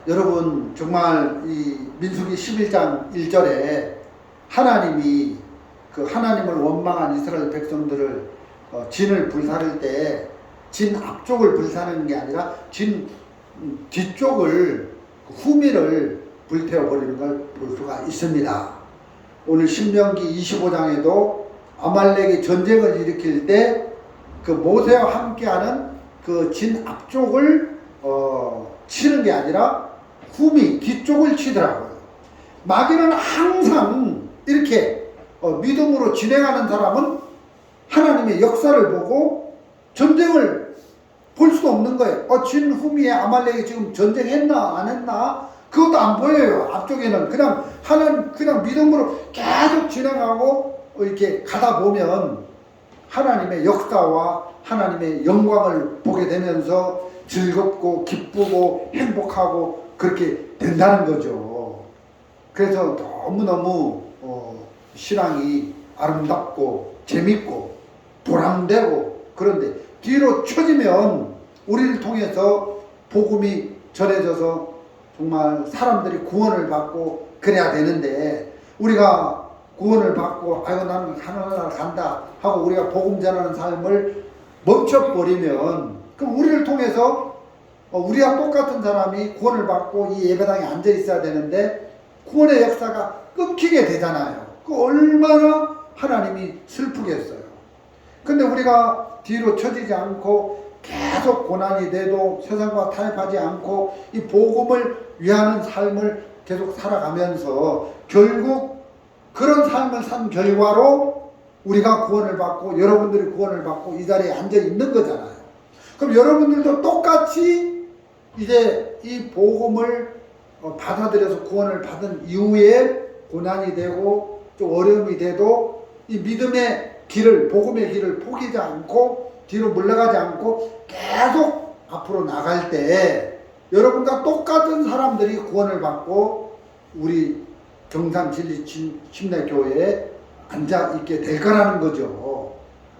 여러분, 정말 이 민수기 11장 1절에 하나님이 그 하나님을 원망한 이스라엘 백성들을 진을 불사를 때 진 앞쪽을 불사르는 게 아니라 진 뒤쪽을, 후미를 불태워 버리는 걸 볼 수가 있습니다. 오늘 신명기 25장에도 아말렉이 전쟁을 일으킬 때 그 모세와 함께하는 그 진 앞쪽을 치는 게 아니라 후미 뒤쪽을 치더라고요. 마귀는 항상 이렇게 믿음으로 진행하는 사람은 하나님의 역사를 보고 전쟁을 볼 수도 없는 거예요. 진 후미에 아말렉이 지금 전쟁했나 안 했나 그것도 안 보여요. 앞쪽에는 그냥 믿음으로 계속 진행하고 이렇게 가다 보면 하나님의 역사와 하나님의 영광을 보게 되면서 즐겁고 기쁘고 행복하고 그렇게 된다는 거죠. 그래서 너무너무 신앙이 아름답고 재밌고 보람되고, 그런데 뒤로 쳐지면 우리를 통해서 복음이 전해져서 정말 사람들이 구원을 받고 그래야 되는데, 우리가 구원을 받고 나는 하늘나라 간다 하고 우리가 복음 전하는 삶을 멈춰버리면 그럼 우리를 통해서 우리와 똑같은 사람이 구원을 받고 이 예배당에 앉아 있어야 되는데 구원의 역사가 끊기게 되잖아요. 그 얼마나 하나님이 슬프겠어요. 근데 우리가 뒤로 처지지 않고 계속 고난이 돼도 세상과 타협하지 않고 이 복음을 위하는 삶을 계속 살아가면서 결국 그런 삶을 산 결과로 우리가 구원을 받고 여러분들이 구원을 받고 이 자리에 앉아 있는 거잖아요. 그럼 여러분들도 똑같이 이제 이 복음을 받아들여서 구원을 받은 이후에 고난이 되고 좀 어려움이 돼도 이 믿음의 길을, 복음의 길을 포기하지 않고 뒤로 물러가지 않고 계속 앞으로 나갈 때 여러분과 똑같은 사람들이 구원을 받고 우리 경산진리침례교회에 앉아있게 될 거라는 거죠.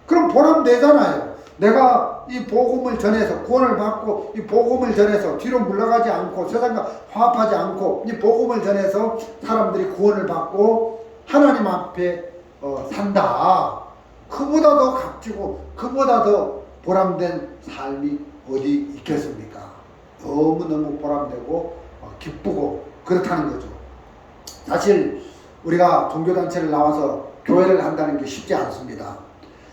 그럼 보람되잖아요. 내가 이 복음을 전해서 구원을 받고 이 복음을 전해서 뒤로 물러가지 않고 세상과 화합하지 않고 이 복음을 전해서 사람들이 구원을 받고 하나님 앞에 산다. 그보다 더 값지고 그보다 더 보람된 삶이 어디 있겠습니까? 너무너무 보람되고 기쁘고 그렇다는 거죠. 사실 우리가 종교단체를 나와서 교회를 한다는 게 쉽지 않습니다.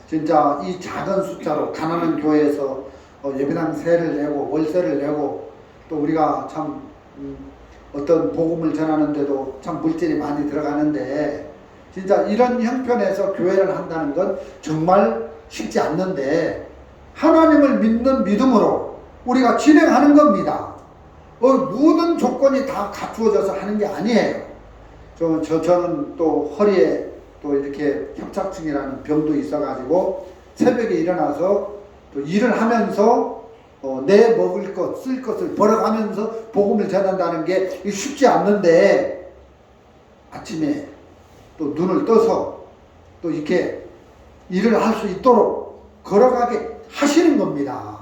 진짜 이 작은 숫자로 가난한 교회에서 예배당 세를 내고 월세를 내고 또 우리가 참 어떤 복음을 전하는데도 참 물질이 많이 들어가는데 진짜 이런 형편에서 교회를 한다는 건 정말 쉽지 않는데 하나님을 믿는 믿음으로 우리가 진행하는 겁니다. 모든 조건이 다 갖추어져서 하는 게 아니에요. 저는 또 허리에 또 이렇게 협착증이라는 병도 있어가지고 새벽에 일어나서 또 일을 하면서 내 먹을 것, 쓸 것을 벌어가면서 복음을 전한다는 게 쉽지 않는데 아침에 또 눈을 떠서 또 이렇게 일을 할 수 있도록 걸어가게 하시는 겁니다.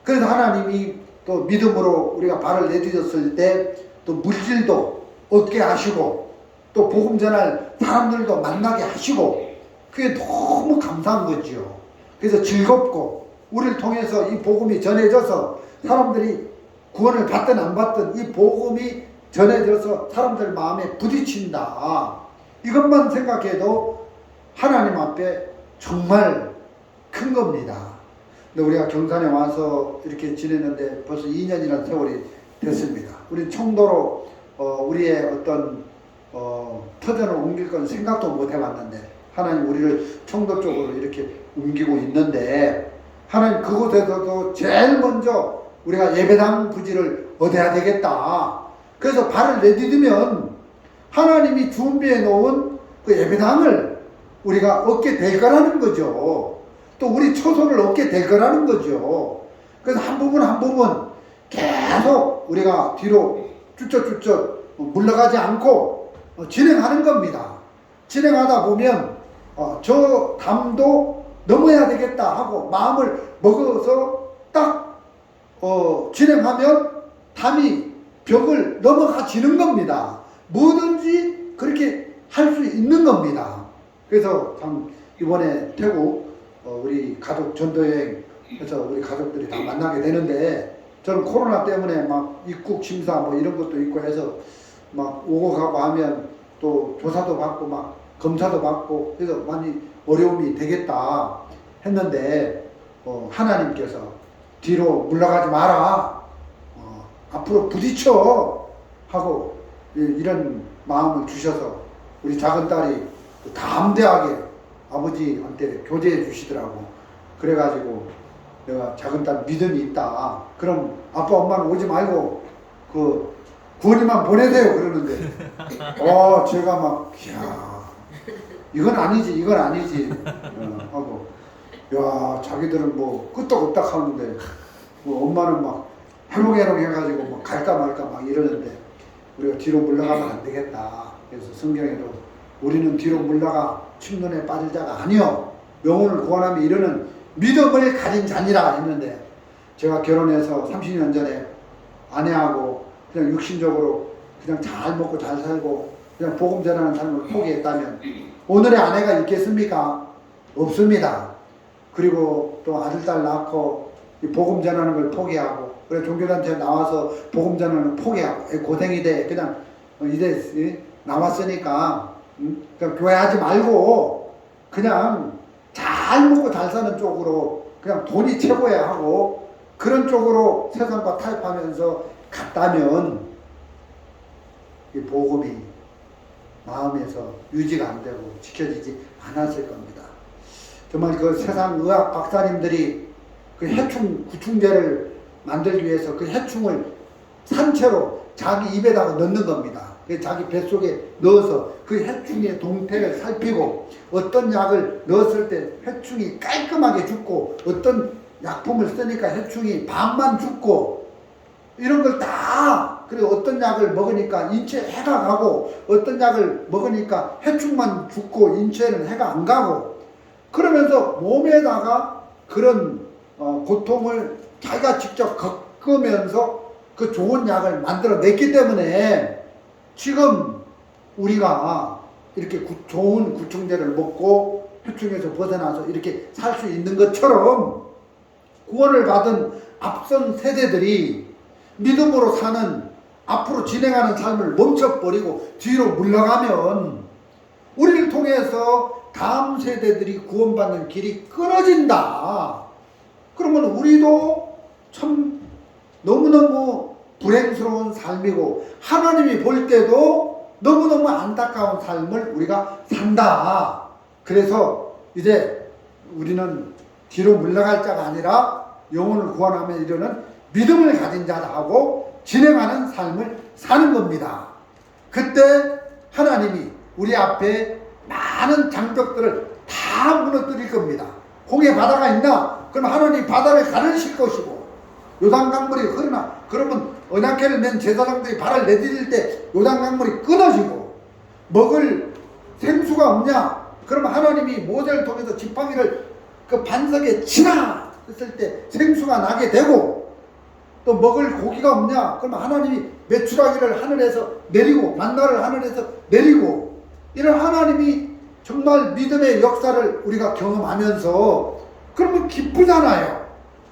그래서 하나님이 또 믿음으로 우리가 발을 내딛었을 때 또 물질도 얻게 하시고 또 복음 전할 사람들도 만나게 하시고 그게 너무 감사한 거지요. 그래서 즐겁고 우리를 통해서 이 복음이 전해져서 사람들이 구원을 받든 안 받든 이 복음이 전해져서 사람들 마음에 부딪힌다. 이것만 생각해도 하나님 앞에 정말 큰 겁니다. 근데 우리가 경산에 와서 이렇게 지내는데 벌써 2년이라는 세월이 됐습니다. 우리 청도로 우리의 어떤 터전을 옮길 건 생각도 못 해봤는데 하나님 우리를 청도 쪽으로 이렇게 옮기고 있는데 하나님 그곳에서도 제일 먼저 우리가 예배당 부지를 얻어야 되겠다. 그래서 발을 내디디면 하나님이 준비해 놓은 그 예배당을 우리가 얻게 될 거라는 거죠. 또 우리 처소를 얻게 될 거라는 거죠. 그래서 한 부분 한 부분 계속 우리가 뒤로 쭈쩍쭈쩍 물러가지 않고 진행하는 겁니다. 진행하다 보면 저 담도 넘어야 되겠다 하고 마음을 먹어서 딱 진행하면 담이 벽을 넘어가지는 겁니다. 뭐든지 그렇게 할 수 있는 겁니다. 그래서 참 이번에 태국 우리 가족 전도여행에서 우리 가족들이 다 만나게 되는데 저는 코로나 때문에 막 입국 심사 뭐 이런 것도 있고 해서 막 오고 가고 하면 또 조사도 받고 막 검사도 받고 그래서 많이 어려움이 되겠다 했는데 하나님께서 뒤로 물러가지 마라 앞으로 부딪혀 하고 이런 마음을 주셔서 우리 작은 딸이 담대하게 아버지한테 교제해 주시더라고. 그래가지고 내가 작은 딸 믿음이 있다. 그럼 아빠 엄마는 오지 말고 그 구원이만 보내세요 그러는데 제가 막 이야 이건 아니지 하고 야 자기들은 뭐 끄떡끄떡 하는데 뭐 엄마는 막 해롱해롱 해가지고 뭐 갈까 말까 막 이러는데 우리가 뒤로 물러가면 안 되겠다. 그래서 성경에도 우리는 뒤로 물러가 침론에 빠질 자가 아니요 영혼을 구원하며 이르는 믿음을 가진 자니라 했는데 제가 결혼해서 30년 전에 아내하고 그냥 육신적으로 그냥 잘 먹고 잘 살고 그냥 복음 전하는 삶을 포기했다면 오늘의 아내가 있겠습니까? 없습니다. 그리고 또 아들 딸 낳고 이 복음 전하는 걸 포기하고 그래 종교단체 나와서 복음 전하는 포기하고 고생이 돼. 그냥 이제 나왔으니까 그냥 교회 하지 말고 그냥 잘 먹고 잘 사는 쪽으로 그냥 돈이 최고야 하고 그런 쪽으로 세상과 타협하면서 갔다면 이 복음이 마음에서 유지가 안 되고 지켜지지 않았을 겁니다. 정말 그 세상 의학 박사님들이 그 해충 구충제를 만들기 위해서 그 해충을 산채로 자기 입에다가 넣는 겁니다. 자기 뱃속에 넣어서 그 해충의 동태를 살피고 어떤 약을 넣었을 때 해충이 깔끔하게 죽고 어떤 약품을 쓰니까 해충이 반만 죽고 이런 걸 다 그리고 어떤 약을 먹으니까 인체에 해가 가고 어떤 약을 먹으니까 해충만 죽고 인체에는 해가 안 가고 그러면서 몸에다가 그런 고통을 자기가 직접 겪으면서 그 좋은 약을 만들어냈기 때문에 지금 우리가 이렇게 좋은 구충제를 먹고 해충에서 벗어나서 이렇게 살 수 있는 것처럼 구원을 받은 앞선 세대들이 믿음으로 사는 앞으로 진행하는 삶을 멈춰버리고 뒤로 물러가면 우리를 통해서 다음 세대들이 구원받는 길이 끊어진다. 그러면 우리도 참 너무너무 불행스러운 삶이고 하나님이 볼 때도 너무너무 안타까운 삶을 우리가 산다. 그래서 이제 우리는 뒤로 물러갈 자가 아니라 영혼을 구원하며 이르는 믿음을 가진 자다 하고 진행하는 삶을 사는 겁니다. 그때 하나님이 우리 앞에 많은 장벽들을 다 무너뜨릴 겁니다. 홍해 바다가 있나? 그럼 하나님 바다를 가르실 것이고 요단강물이 흐르나? 그러면 언약궤를 맨 제사장들이 발을 내디딜 때 요단강물이 끊어지고 먹을 생수가 없냐? 그러면 하나님이 모세를 통해서 지팡이를 그 반석에 치라 했을 때 생수가 나게 되고 또 먹을 고기가 없냐? 그러면 하나님이 메추라기를 하늘에서 내리고 만나를 하늘에서 내리고 이런 하나님이 정말 믿음의 역사를 우리가 경험하면서 그러면 기쁘잖아요.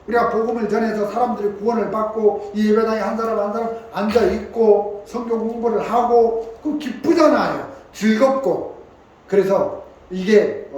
우리가 복음을 전해서 사람들이 구원을 받고 이 예배당에 한 사람 한 사람 앉아있고 성경 공부를 하고 그 기쁘잖아요. 즐겁고. 그래서 이게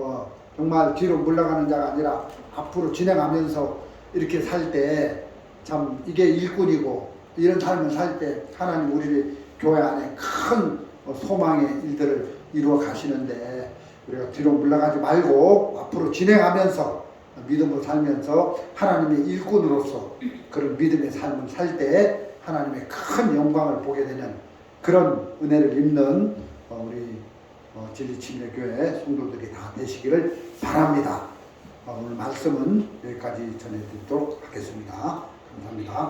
정말 뒤로 물러가는 자가 아니라 앞으로 진행하면서 이렇게 살 때 참 이게 일꾼이고 이런 삶을 살 때 하나님 우리를 교회 안에 큰 소망의 일들을 이루어 가시는데 우리가 뒤로 물러가지 말고 앞으로 진행하면서 믿음으로 살면서 하나님의 일꾼으로서 그런 믿음의 삶을 살 때 하나님의 큰 영광을 보게 되는 그런 은혜를 입는 우리 진리침례교회 성도들이 다 되시기를 바랍니다. 오늘 말씀은 여기까지 전해드리도록 하겠습니다. 감사합니다.